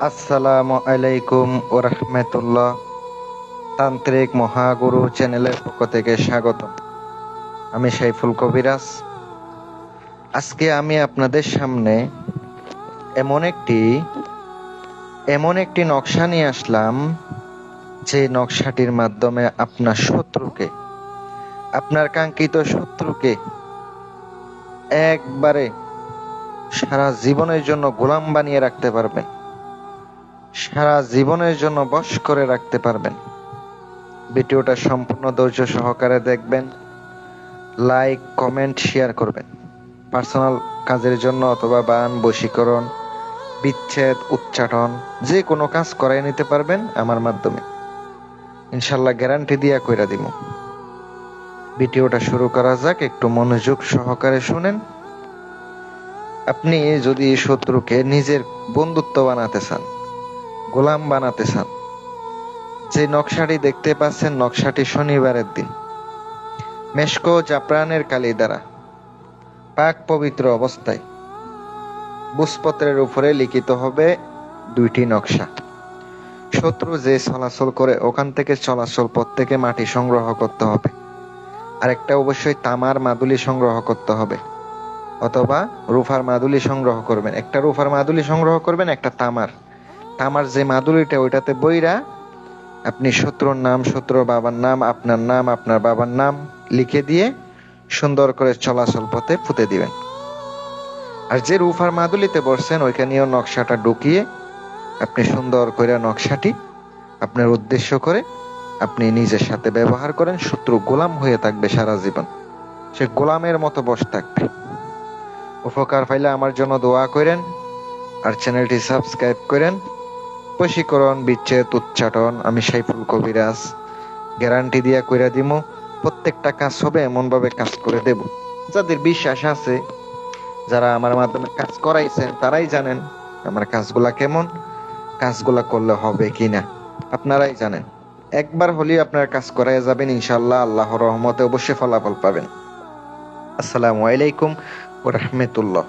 আসসালামু আলাইকুম ও রাহমাতুল্লাহ। তান্ত্রিক মহাগুরু চ্যানেলের পক্ষ থেকে স্বাগতম। আমি সাইফুল কবিরাজ। আজকে আমি আপনাদের সামনে এমন একটি এমন একটি নকশা নিয়ে আসলাম, যে নকশাটির মাধ্যমে আপনার কাঙ্ক্ষিত শত্রুকে একবারে সারা জীবনের জন্য গোলাম বানিয়ে রাখতে পারবেন, সারা জীবনের জন্য বশ করে রাখতে পারবেন। ভিডিওটা সম্পূর্ণ ধৈর্য সহকারে দেখবেন, লাইক কমেন্ট শেয়ার করবেন। পার্সোনাল কাজের জন্য অথবা বান বশীকরণ, বিচ্ছেদ, উচ্চাটন যে কোনো কাজ করাই নিতে পারবেন আমার মাধ্যমে, ইনশাল্লাহ গ্যারান্টি দিয়া কইরা দিব। ভিডিওটা শুরু করা যাক, একটু মনোযোগ সহকারে শুনেন। আপনি যদি শত্রুকে নিজের বন্ধুত্ব বানাতে চান, গোলাম বানাতে চান, যে নকশাটি দেখতে পাচ্ছেন, নকশাটি শনিবারের দিন মেশক জাফরানের কালি দ্বারা পাক পবিত্র অবস্থায় ভূপত্রের উপরে লিখিত হবে দুইটি নকশা। শত্রু যে চলাচল করে ওখান থেকে চলাচল পথ থেকে মাটি সংগ্রহ করতে হবে, আরেকটা অবশ্যই তামার মাদুলি সংগ্রহ করতে হবে, অথবা রূপার মাদুলি সংগ্রহ করবেন। একটা রূপার মাদুলি সংগ্রহ করবেন, একটা তামার যে মাদুলিটা ওইটাতে বইরা আপনি শত্রুর নাম, শত্রুর বাবার নাম, আপনার নাম, আপনার বাবার নাম লিখে দিয়ে সুন্দর করে চলাচল পথে পুঁতে দিবেন। আর যে রূপার মাদুলিতে বসছেন ওইখানেও নকশাটা ঢুকিয়ে আপনি সুন্দর করে নকশাটি আপনার উদ্দেশ্য করে আপনি নিজের সাথে ব্যবহার করেন। শত্রু গোলাম হয়ে থাকবে সারা জীবন, সে গোলামের মতো বসে থাকবে। উপকার পাইলে আমার জন্য দোয়া করেন, আর চ্যানেলটি সাবস্ক্রাইব করেন। বশীকরণ, বিচ্ছেদ, উচ্চাটন আমি সাইফুল কবিরাজ গ্যারান্টি দিয়া কইরা দিব। প্রত্যেকটা কাজ হবে এমন ভাবে কাজ করে দেব, যাদের বিশ্বাস আছে, যারা আমার মাধ্যমে কাজ করাইছেন তারাই জানেন আমার কাজগুলা কেমন, কাজগুলা করলে হবে কিনা আপনারাই জানেন। একবার হলেই আপনার কাজ করাই যাবেন ইনশাল্লাহ, আল্লাহর রহমতে অবশ্যই ফলাফল পাবেন। আসসালামু আলাইকুম ওয়া রাহমাতুল্লাহ।